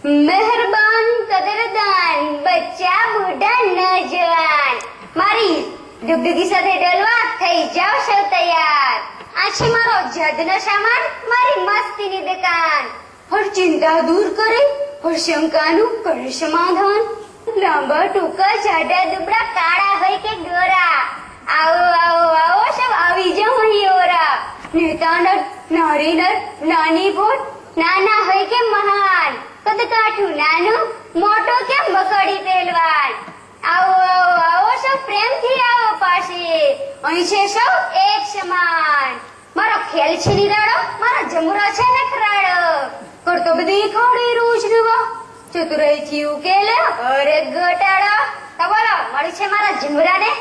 मेहरबान कदरदान बच्चा बूढ़ा नौजवान मारी डुगडुगी સાથે ડલવા થઈ જાવ છો તૈયાર આ છે મારો જાદુનો સામાન મારી મસ્તીની દુકાન હર ચિંતા દૂર કરે હર શંકાનું કરે સમાધાન લાંબા ટૂંકા જાડા દુબળા કાળા હોય કે ગોરા આવો આવો આવો સબ આવી જાઓ અહીં ઓરા નેતા નર નારી નર નાની ભોટ નાના હોય કે મહાન કદ કાઠું નાનું મોટો કે મકડી પહેલવાન આવો આવો આવો સૌ પ્રેમથી આવો પાસે અહીં છે સૌ એક સમાન મારો ખેલ છે નિરાળો મારો જમરો છે નખરાળો કરતો બધી ખોડી રૂજ રૂવા ચતુરાઈથી ઉકેલે અરે ગટાળો તો બોલો મળી છે મારા જમરાને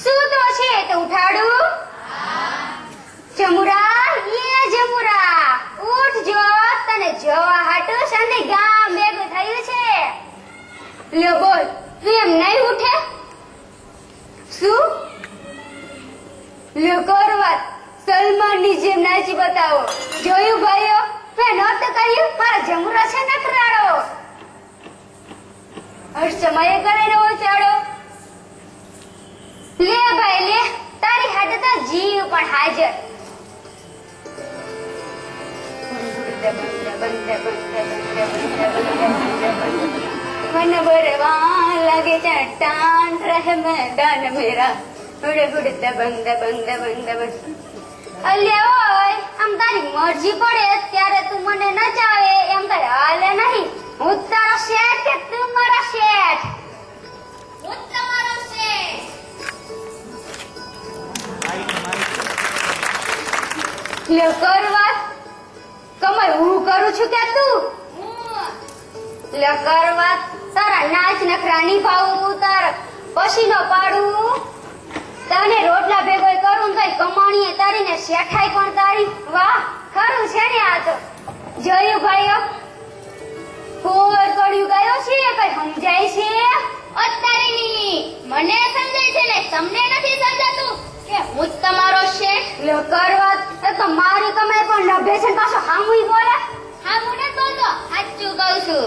શું તો છે તો ઉઠાડું જમુરા ये जमुरा उठ जो तने જોવા હાટુ સંદે ગામ ભેગું થયું છે લે બોલ તું એમ નહીં ઉઠે શું લે કરવત સલમાનની જેમ નાચી બતાવો જોયું ભાઈઓ મેં નોટ કર્યું મારા જમુરા છે નખરાળો હર સમયે કરે નો ચાડો લે ભાઈ લે તારી હાથે તો જીવ પણ હાજર मन बरवा लगे चट्टान रहे मैदान मेरा उड़े उड़े दबंग दबंग दबंग दबंग अल्या ओय आम तारी मर्जी पड़े त्यारे तू मने नचावे एम तो हाले नहीं હું તારો શેઠ કે તું મારા શેઠ હું તમારો શેઠ લે કરવા કમર હું કરું છું કે તું લે કરવા તારા નાચ નખરાની ભાવું તાર પસીનો પાડું તને રોટલા ભેગો કરું કઈ કમાણીએ તારી ને શેઠાઈ પણ તારી વાહ ખરું છે ને આ તો જોયું ભાઈઓ કોર કર્યું ગયો છે કઈ સમજાય છે અત્યારેની મને સમજાય છે ને તમને નથી સમજાતું કે હું તમારો શેઠ લે કરવા તો મારી કમાઈ પણ નભે છે પાછો હામુઈ બોલે હામુ ને બોલતો સાચું કહું છું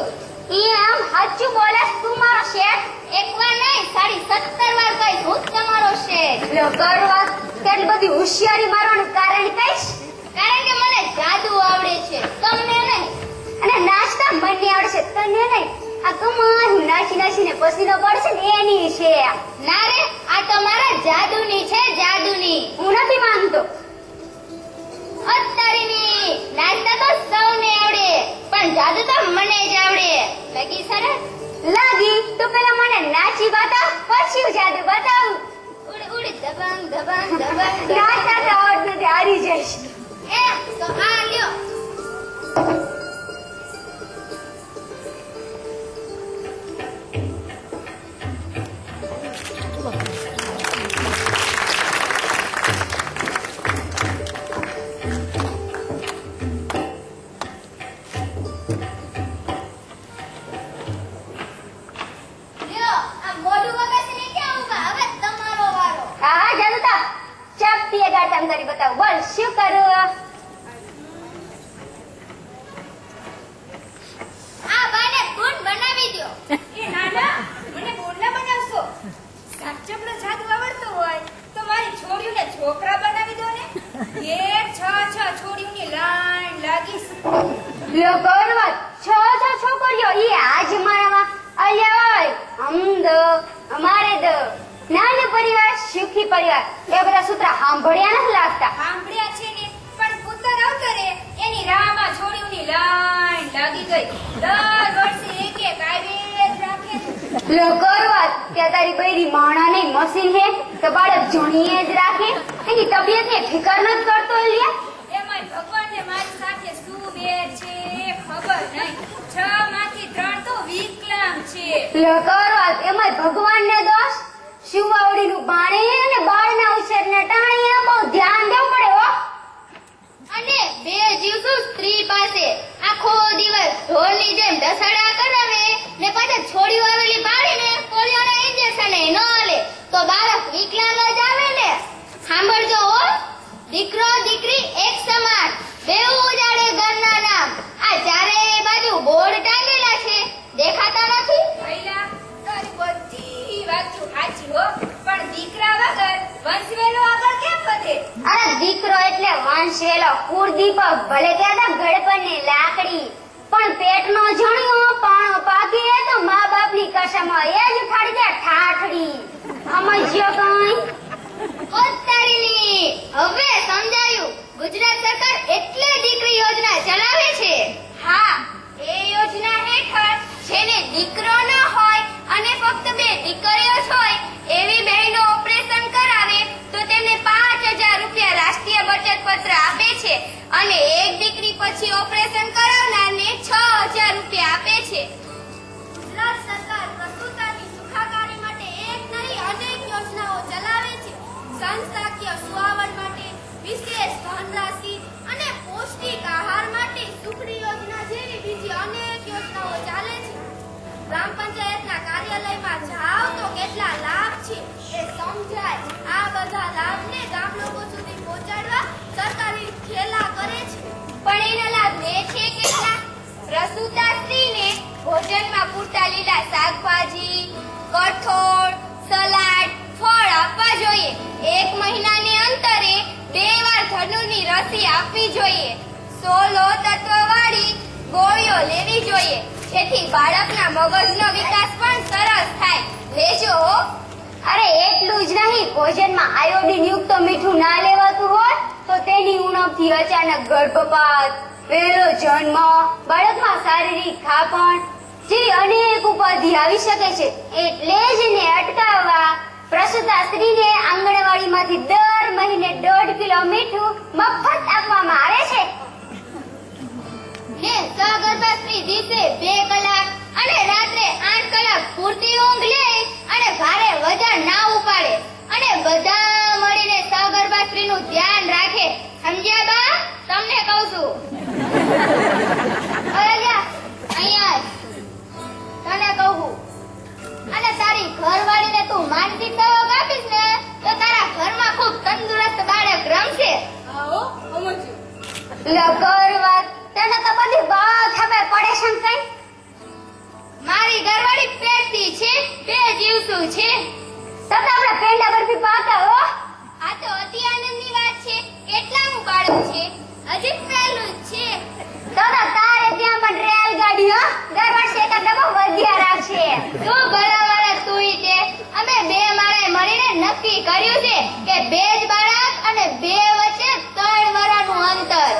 ઈ આમ સાચું બોલે તું મારો શેઠ એકવાર નહીં 17 વાર કઈ હું તમારો શેઠ લે કરવા કેટલી બધી હોશિયારી મારવાનું કારણ કઈશ કારણ કે મને જાદુ આવડે છે તમને નહીં અને નાચતા મને આવડે છે તને નહીં આ કમાઈ નાચી નાચીને પસીનો પડશે ને એની છે ના રે આ તો મારા જાદુની છે જાદુની હું નથી માનતો અત્યારેની નાચતા તો સૌને આવડે પણ જાદુ તો મને જ આવડે લાગી સરસ લાગી તો પેલા મને નાચી બતાવ પછી જાદુ બતાવું ઉડ ઉડ દબંગ દબંગ દબંગ નાચતા તો આવડતું તે હારી જઈશ એ તો આ લ્યો કરી બતાવ બોલ શું કરું આ બાને ગુણ બનાવી દો એ નાના મને ગુણ ના બનાવશો સાચપડો જાદુ આવડતો હોય તો મારી છોડીઓને છોકરા બનાવી દો ને એ 6 છોડીઓની લાઈન લાગીશ લો કરવત 6 છોકરીઓ ઈ આજ મારામાં અલ્યા ઓય હમ દો અમારે દો નાનો પરિવાર સુખી પરિવાર એ બધા સૂત્ર સાંભળ્યા નથી લાગતા સાંભળ્યા છે ને પણ પુત્ર અવતરે એની રાહમાં છોડીઓની લાઈન લાગી ગઈ દર વર્ષે એક એક આવે જ રાખે લો કરવત કે તારી બૈરી માણા નહીં મશીન હે તો બાળક જણીએ જ રાખે એની તબિયતને ફિકર ન કરતો લ્યા એમાં ભગવાનને મારી સાથે શું બેર છે ખબર નહીં 6 માંથી 3 તો વિકલા લે કરવા એમાં ભગવાનને દોષ. શિવાવડીનું પાણી અને બાળના ઉછેરને ટાણીએ બહુ ધ્યાન દેવું પડે હો. અને બે જીવસુ સ્ત્રી પાસે આખો દિવસ ઢોરની જેમ ઢસડા કરાવે ને પાછા છોડીઓ આવેલી પાડીને પોલિયોના ઇન્જેક્શન ન લે તો બાળક વિકલાંગ જ આવે ને. સાંભળજો હો, દીકરો દીકરી એક સમાન, બેઉ ઉજાડે ઘરના નામ. આ ચારેય બાજુ બોર્ડ ટાંગેલા છે, દેખાતા નથી? મહિલા તારી બધી વાતો સાચી હો, પણ દીકરા વગર વંશવેલો આગળ કેમ વધે? અરે દીકરો એટલે વંશવેલો કુળદીપક, ભલે કહેતા ગળપણની લાકડી, પણ પેટનો જણ્યો પાણો પાકે તો મા બાપની કસમ એ જ ઉઠાડી દે ઠાઠડી. સમજ્યો કઈ? તારીની હવે સમજાયું. ગુજરાત સરકાર એટલે દીકરી યોજના ચલાવે છે. હા, એ યોજના હેઠળ જેને દીકરો ન હોય અને ફક્ત બે દીકરીઓ જ હોય એવી બહેનો ઓપરેશન કરાવે તો તેમને 5000 રૂપિયા રાષ્ટ્રીય બચત પત્ર આપે છે અને એક દીકરી પછી ઓપરેશન કરાવનારને 6000 રૂપિયા આપે છે. ગુજરાત સરકાર પ્રસૂતાની સુખાકારી માટે એક નહીં અનેક યોજનાઓ ચલાવે છે. સંસ્થાકીય સુઆવડ માટે વિશેષ ધનરાશિ અને પૌષ્ટિક આહાર માટે સુખડી યોજના જેવી બીજી અનેક યોજનાઓ ચાલે છે. ગ્રામ પંચાયતના કાર્યાલયમાં જાઓ તો કેટલા લાભ છે એ સમજાય. આ બધા લાભને ગામ લોકો સુધી પહોંચાડવા સરકારી ખેલા કરે છે. પણ એના લાભ લે છે કેટલા? પ્રસૂતા સ્ત્રીને ભોજનમાં પૂરતા લીલા શાકભાજી, કઠોળ, સલાડ, ફળ આપવા જોઈએ. 1 મહિનાને અંતરે 2 વાર ધનુની રસી આપવી જોઈએ. 16 તત્વવાળી ગોળીઓ લેવી જોઈએ જેથી બાળકના મગજનો વિકાસ પણ સરસ થાય. લેજો. અરે એટલું જ નહીં, ભોજનમાં આયોડિન યુક્ત મીઠું ના લેવાતું હોય તો તેની ઉણપથી અચાનક ગર્ભપાત, વહેલો જન્મ, બાળકમાં શારીરિક થાપણ જેવી અનેક ઉપાધિ આવી શકે છે. એટલે જ ને અટકાવવા પ્રસૂતા સ્ત્રીને આંગણવાડીમાંથી દર મહિને 1.5 કિલો મીઠું મફત આપવામાં આવે છે. ને સગર્ભા સ્ત્રી દિવસે 2 કલાક અને રાત્રે 8 કલાક પૂરતી ઊંઘ લે અને ભારે વજન ના ઉપાડે અને બધા મળીને સગર્ભા સ્ત્રીનું ધ્યાન રાખે. સમજ્યા બા? તમને કહું છું. અરે લ્યા, અહીંયા આવ. તને કહું. અને તારી ઘરવાળીને તું માનસિક દવાઓ આપીશ ને તો તારા ઘરમાં ખૂબ તંદુરસ્ત બાળક રમશે. આવો સમજ્યું. લે કરવા તને તો બધી બહુ ખબર પડે છે કઈ. મારી ઘરવાળી પેટતી છે, 2 જીવસુ છે. તો આપણે પેંડા બરફી પાકા હો. આ તો અતિ આનંદની વાત છે. કેટલામું બાળક છે? હજી પહેલું જ છે. તો તારે ત્યાં પણ રેલગાડી હો, દર વર્ષે એક ડબ્બો વધ્યા રાખશે. તું બરાબર તુંય તે. અમે 2 માળાએ મળીને નક્કી કર્યું છે કે 2 જ બાળક અને 2 વચ્ચે 3 વર્ષનું અંતર.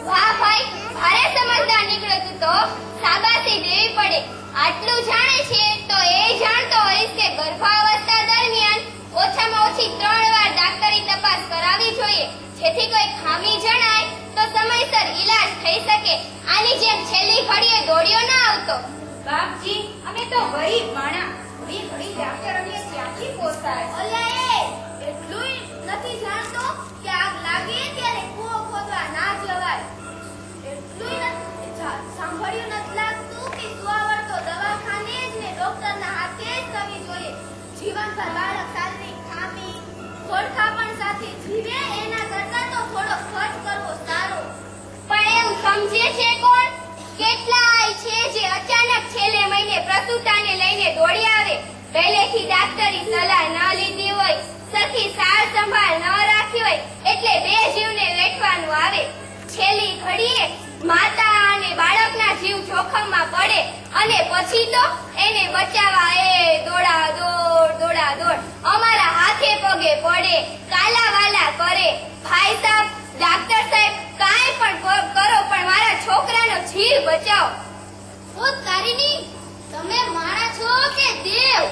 વાહ ભાઈ, ભારે સમજદાર નીકળ્યો તું તો. શાબાશી દેવી પડે. આટલું જાણે છે તો એ જાણતો હોઈશ કે ગર્ભાવસ્થા દરમિયાન ઓછામાં ઓછી 3 વાર ડાક્ટરી તપાસ કરાવવી જોઈએ જેથી કોઈ ખામી જણાય તો સમયસર ઈલાજ થઈ શકે. આની જેમ છેલ્લી ઘડીએ દોડ્યો ના આવતો. બાપજી, અમે તો ગરીબ માણા, ઘડી ડાક્ટર અમે ક્યાંથી પોસાય? ઓલા એ એટલું નથી જાણતો કે આગ લાગે ત્યારે કૂવો ખોદવા ના જવાય. એટલું સાંભળ્યું નથી લાગતું કે સુવાવડ તો દવાખાને જ ને ડોક્ટરના હાથે જ કરવી જોઈએ. જીવનભર બાળક શારીરિક ખામી, ખોડખાપણ સાથે જીવે એના કરતા તો થોડો ખર્ચ કરવો સારો. પણ એવું સમજે છે કોણ? કેટલાય છે જે અચાનક છેલ્લે મહિને પ્રસૂતાને લઈને દોડી આવે. પહેલેથી ડાક્ટરી સલાહ ન લીધી હોય, સરખી સાર સંભાળ ન રાખી હોય એટલે 2 જીવને વેઠવાનું આવે. છેલ્લી ઘડીએ માતા અને બાળકના જીવ જોખમમાં પડે અને પછી તો એને બચાવવા એ દોડા દોડ અમારા હાથે પગે પડે, કાલાવાલા કરે. ભાઈ સાહેબ, ડાક્ટર સાહેબ, કાંઈ પણ કરો પણ મારા છોકરાનો જીવ બચાવો. ઓ તારીની, તમે માણા છો કે દેવ?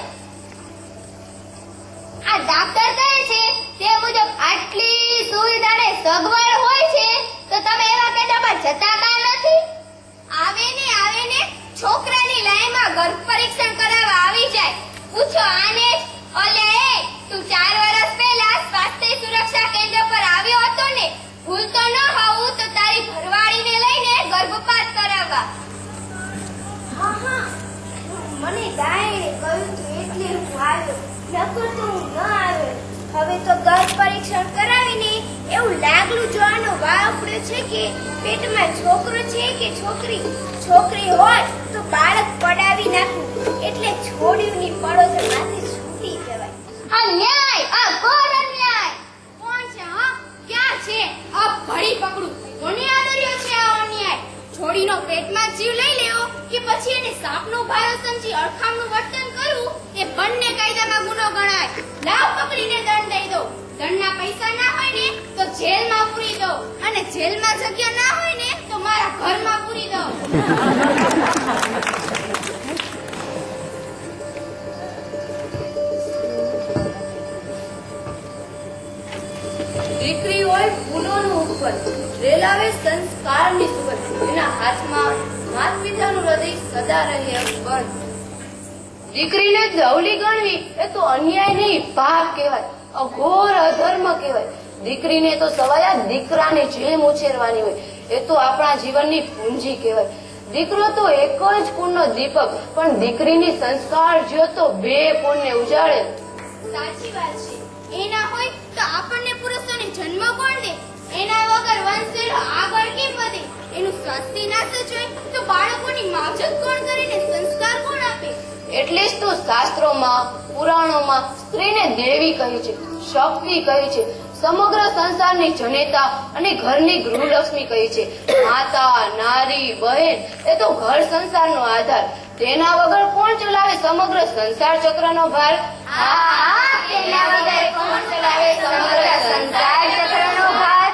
આ ડાક્ટર કહે છે તે મુજબ આટલી સુવિધાને સગવડ હોય છે તો તમે એવા કેન્દ્રમાં જતા કાં નથી? આવે ને છોકરાની લાઈનમાં ગર્ભ પરીક્ષણ કરાવવા આવે જાય. પૂછો આને જ. ઓલે એ, તું 4 વર્ષ પહેલા સ્વાસ્થ્ય સુરક્ષા કેન્દ્ર પર આવ્યો હતો ને? ભૂલતો ન હોવું તો તારી ઘરવાળીને લઈને ગર્ભપાત કરાવવા. હા મને ડાયણે કહ્યું હતું એટલે હું આવ્યો, નકર તો હું ન આવ્યો. હવે તો ગર્ભ પરીક્ષણ કરાવીને એવું લાગલું જોવાનો વાવ પડ્યો છે કે પેટમાં છોકરો છે કે છોકરી. છોકરી હોય તો બાળક પડાવી નાખવું, એટલે છોડ્યુંની પડોશમાંથી છૂટી જવાય. અન્યાય, આ ઘોર અન્યાય. કોણ છે? હા, ક્યાં છે? આ ભળી પકડું. કોને આદર્યો છે આ અન્યાય? છોડીનો પેટમાં જીવ લઈ લેવો કે પછી એને સાપનો ભારો સમજી અડખામનું વર્તન કરવું, એ બંને કાયદામાં ગુનો ગણાય. લાવ પકડીને દંડ દઈ દો. દંડના પૈસા ના હોય ને તો જેલમાં પૂરી દો, અને જેલમાં જગ્યા ના હોય ને તો મારા ઘરમાં પૂરી દો. દીકરી હોય ફૂલોનું ઉપર, રેલાવે સંસ્કારની સુગંધ, એના હાથમાં માત પિતાનું હૃદય સદા રહે બંધ. દીકરીને દવલી ગણવી એ તો અન્યાય નહીં, પાપ કહેવાય, અઘોર અધર્મ કહેવાય. દીકરીને તો સવાયા દીકરાને જેમ ઉછેરવાની હોય, એ તો આપણા જીવનની પૂંજી કહેવાય. દીકરો તો એક જ કુળનો દીપક, પણ દીકરીની સંસ્કાર જ્યોત તો 2 કુળને ઉજાડે. સાચી વાત છે. એના હોય તો આપણને પુરુષોને જન્મ કોણ દે? એના વગર વંશવેલો આગળ કેમ વધે? એનું સ્વાસ્થ્ય ના સચવાય તો બાળકોની માવજત કોણ કરે ને સંસ્કાર કોણ આપે? એટલે જ તો શાસ્ત્રોમાં પુરાણોમાં સ્ત્રીને દેવી કહી છે, શક્તિ કહી છે, સમગ્ર સંસારની જનેતા અને ઘરની ગૃહલક્ષ્મી કહી છે. માતા, નારી, બહેન એ તો ઘર સંસારનો આધાર. તેના વગર કોણ ચલાવે સમગ્ર સંસાર ચક્રનો ભાર? તેના વગર કોણ ચલાવે સમગ્ર સંસાર ચક્રનો ભાર?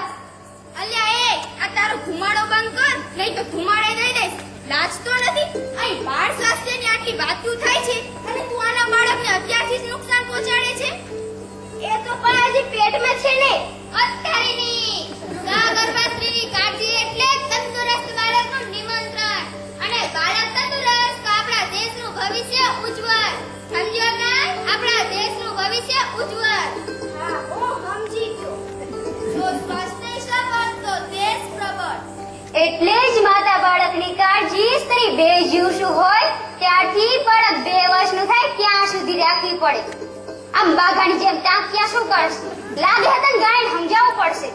અલ્યા એ, આ તારો ધુમાડો બંધ કર, નહીં તો ધુમાડે દઈ દઈશ. લાજ તો નથી? અહીં બાળ સ્વાસ્થ્યની આટલી વાતો થાય છે અને તું આના બાળકને અત્યારથી જ નુકસાન પહોંચાડે છે. એ તો પણ હજી પેટમાં છે ને. અત્યારેની ગર્ભસ્ત્રીની કાળજી એટલે તંદુરસ્ત બાળકનું નિમંત્રણ, અને બાળક તંદુરસ્ત તો આપણા દેશનું ભવિષ્ય ઉજ્જવળ. સમજ્યો ના? આપણા દેશનું ભવિષ્ય ઉજ્જવળ. હા હું સમજી ગયો. જો સ્વાસ્થ્ય સબળ તો દેશ પ્રબળ. એટલે જ માતા બાળકની કાળજી સ્ત્રી બેજીવશું હોય ત્યારથી બાળક 2 વર્ષનું થાય ત્યાં સુધી રાખવી પડે. આમ બાઘાની જેમ ટાંક્યા શું કરશે? લાગે તને ગાયને સમજાવવું પડશે.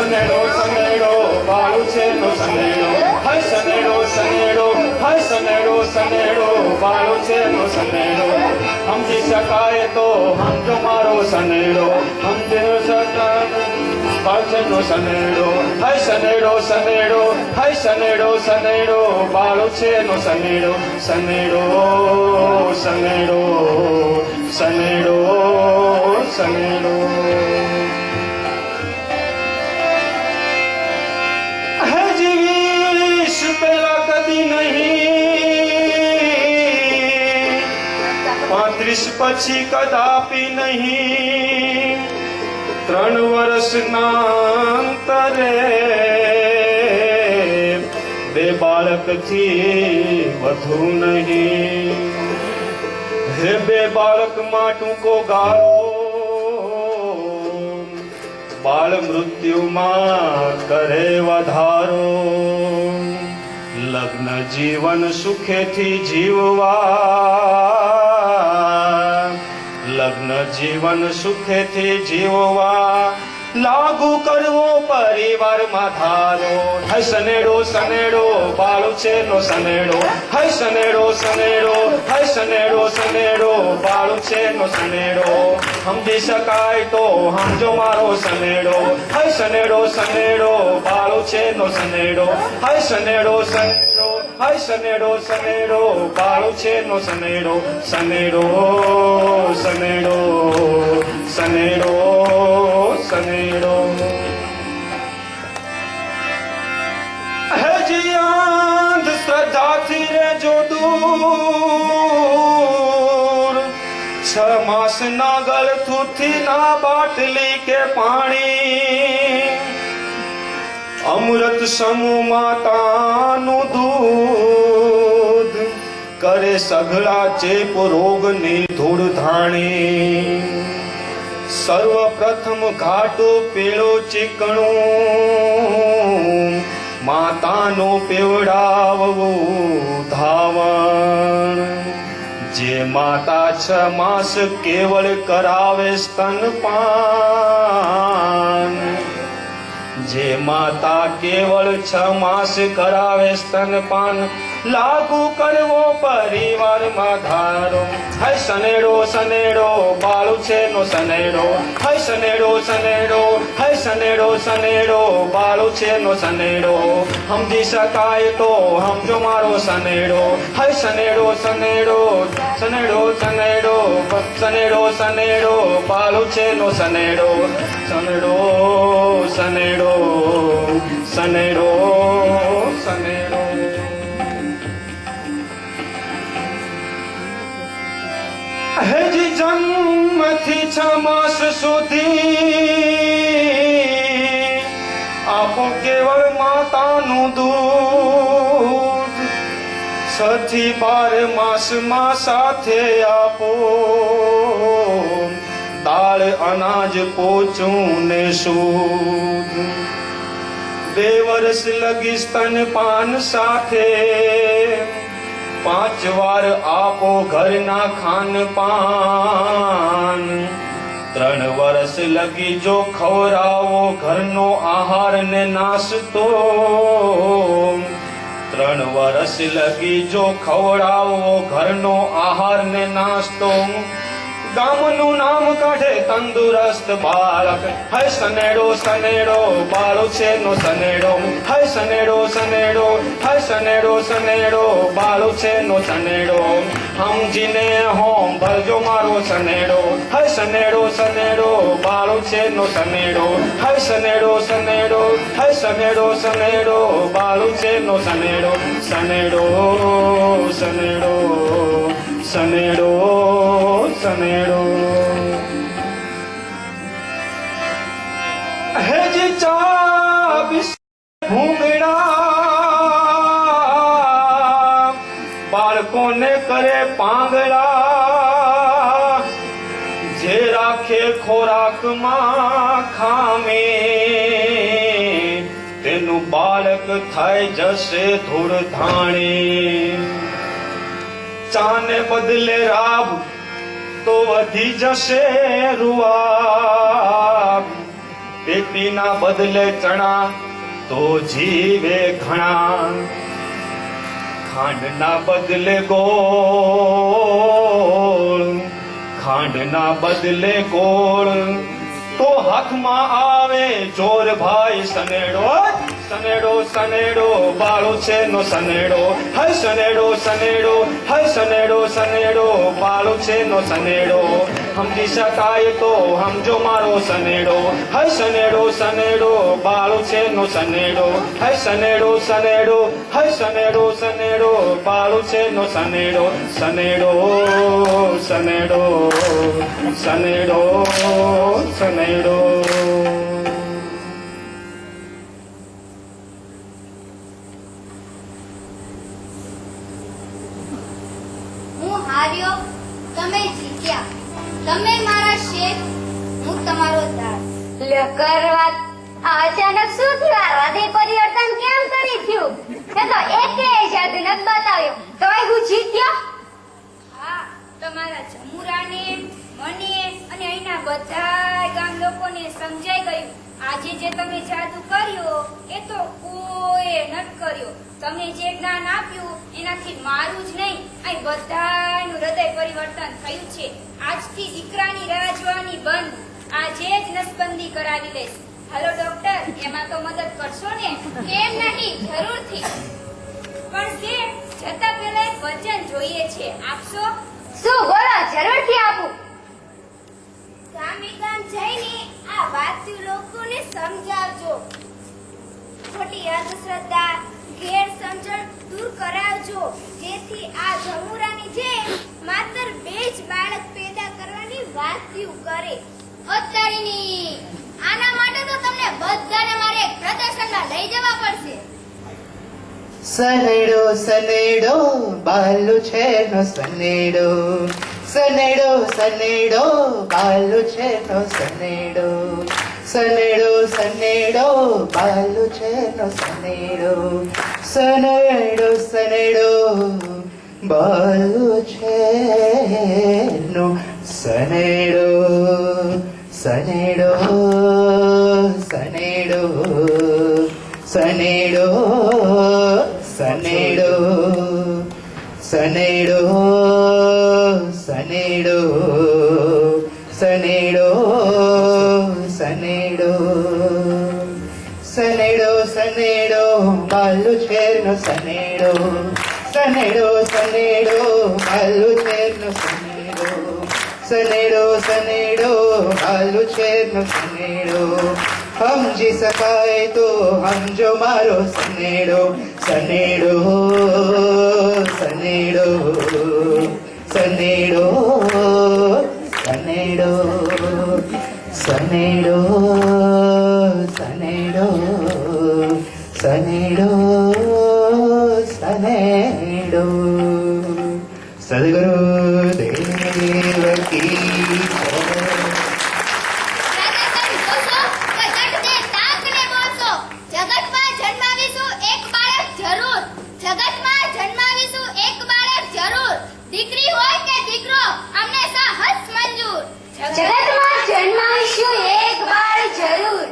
સનેડો સનેડો બાળું છે નો સનેડો, હાય સનેડો સનેડો, હાય સનેડો સનેડો બાળું છે નો સનેડો. સમજી શકાય તો સમજો મારો સનેડો, સમજી શકાય પાછળનો સનેડો. હાય સનેડો સનેડો, હાય સનેડો સનેડો બાળું છે નો સનેડો. સનેડો સનેડો સનેડો સનેડો. પેલા કદી નહીં, 35 પછી કદાપી નહીં, 3 વર્ષના અંતરે 2 બાળકથી વધુ નહીં. હે 2 બાળકમાં ટૂંકો ગાળો, બાળ મૃત્યુમાં કરે વધારો. લગ્ન જીવન સુખેથી જીવવા, લગ્ન જીવન સુખેથી જીવવા, લાગુ કરવો પરિવારમાં ધારો. હાય સનેડો સનેડો બાળું છે નો સનેડો, હાય સનેડો સનેડો, હાય સનેડો સનેડો બાળું છે નો સનેડો. સમજી શકાય તો સમજો મારો સનેડો, હાય સનેડો સનેડો બાળું છે નો સનેડો. હાય સનેડો સનેડો, હાય સનેડો સનેડો બાળું છે નો સનેડો. સનેડો સનેડો સનેડો સનેડો. હજી અંધશ્રદ્ધાથી રહેજો દૂર, 6 માસના ગળથુથી ના બાટલી કે પાણી, અમૃત સમૂહ માતાનું દૂધ, કરે સઘળા ચેપ રોગની ધૂળ ધાણી. સર્વપ્રથમ ઘાટો પેળો ચીકણું, માતાનું પીવડાવવું ધાવણ. જે માતા 6 માસ કેવળ કરાવે સ્તનપાન, જે માતા કેવળ 6 માસ કરાવે સ્તનપાન, લાગુ કરવો પરિવારમાં ધારો. હૈ સનેડો સનેડો બાળું છે નો સનેડો, હૈ સનેડો સનેડો, હૈ સનેડો સનેડો બાળું છે નો સનેડો. સમજી શકાય તો સમજો મારો સનેડો. હૈ સનેડો સનેડો, સનેડો સનેડો, સનેડો સનેડો બાળું છે નો સનેડો. સનેડો સનેડો, સનેડો સનેડો. હેજી જન્મથી 6 માસ સુધી આપો કેવળ માતાનું દૂધ. 6 થી 12 માસમાં સાથે આપો દાળ અનાજ પોચું ને સૂદ. 2 વર્ષ લગી સ્તનપાન સાથે 5 વાર આપો ઘરના ખાનપાન. 3 વર્ષ લગી જો ખવડાવો ઘરનો આહાર ને નાસ્તો, 3 વર્ષ લગી જો ખવડાવો ઘરનો આહાર ને નાસ્તો. ગામનું નામ કાઢે તંદુરસ્ત બાળક. હૈ સનેડો સનેડો બાળો છે નો સનેડો, હૈ સનેડો સનેડો, હૈ સનેડો સનેડો બાળો છે નો સનેડો. સમજીને હોમ ભરજો મારો સનેડો. હૈ સનેડો સનેડો બાળો છે નો સનેડો, હૈ સનેડો સનેડો, હૈ સનેડો સનેડો બાળો છે નો સનેડો. સનેડો સનેડો, સનેડો સનેડો. હેજી 24 ભૂંગળા, બાળકોને કરે પાંગળા. જે રાખે ખોરાકમાં ખામી, તેનું બાળક થઈ જશે ધૂળ ધાણી. ચાને બદલે રાબ તો વધી જશે રૂઆબ, પેટીના બદલે ચણા તો જીવે ઘણા. ખાંડના બદલે ગોળ, ખાંડના બદલે ગોળ, તો હાથમાં આવે જોર ભાઈ સનેડો. સનેડો સનેડો બાળો છે નો સનેડો, હૈ સનેડો સનેડો, હૈ સનેડો સનેડો બાળો છે નો સનેડો. સમજી શકાય તો સમજો મારો સનેડો. હૈ સનેડો સનેડો બાળો છે નો સનેડો, હૈ સનેડો સનેડો, હૈ સનેડો સનેડો બાળો છે નો સનેડો. સનેડો સનેડો, સનેડો સનેડો. હું હાર્યો, તમે જીત્યા. તમે મારા શેઠ, હું તમારો દાસ. લે કરવા આ અચાનક શું થયું? આ હૃદય પરિવર્તન કેમ કરી થયું? તે તો એકેય જાદુ નથી બતાવ્યો, તોય હું જીત્યો. હા, તમારા જમુરાને, મને અને અહીંના બધા ગામ લોકોને સમજાઈ ગયું. આજે જે તમે જાદુ કર્યો એ તો કોઈએ નથી કર્યો. તમને જે જ્ઞાન આપ્યું એનાથી મારું જ નહીં, અહીં બધાનું હૃદય પરિવર્તન થયું છે. આજથી દીકરાની રાહ જોવાની બંધ. આજે જ નસબંધી કરાવી લઈશ. હાલો ડોક્ટર, એમાં તો મદદ કરશો ને? કેમ નહીં, જરૂરથી. પણ શેઠ, જતા પહેલા એક વચન જોઈએ છે, આપશો? શું બોલો? જરૂરથી આપું. ગામે ગામ જઈને આ વાતું લોકોને સમજાવજો. ખોટી અંધશ્રદ્ધા, ગેરસમજણ દૂર કરાવજો, જેથી આ જમુરાની જેમ માત્ર 2 જ બાળક પેદા કરે. અત્યારેની આના માટે તો તમને બધાને મારે એક પ્રદર્શનમાં લઈ જવા પડશે. સનેડો સનેડો બાલુ છે નો સનેડો, સનેડો સનેડો બાલુ છે નો સનેડો, સનેડો સનેડો બાલુ છે નો સનેડો, સનેડો સનેડો બાલુ છે નો સનેડો, સનેડો સનેડો સનેડો સનેડો સનેડો સનેડો સનેડો સનેડો સનેડો સનેડો બાલુ છેરનો સનેડો, સનેડો સનેડો બાલુ છેરનો સનેડો, સનેડો સનેડો બાલુ છેરનો સનેડો, સમજી શકાય તો સમજો મારો સનેડો, સનેડો સનેડો સનેડો સનેડો સનેડો સનેડો સનેડો સનેડો સદગુરુ દેવ કી જગતમાં જન્માવીશું એક બાળક જરૂર, જગતમાં જન્માવીશું એક બાળક જરૂર, દીકરી હોય કે દીકરો અમને સાહસ મંજૂર. જગતમાં જન્માવીશું એક બાળ જરૂર,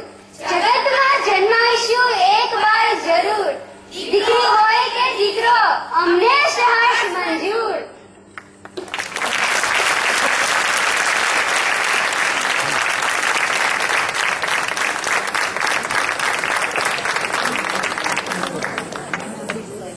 જગતમાં જન્માવીશું એક બાળ જરૂર, દીકરી હોય કે દીકરો અમને સાહસ મંજૂર.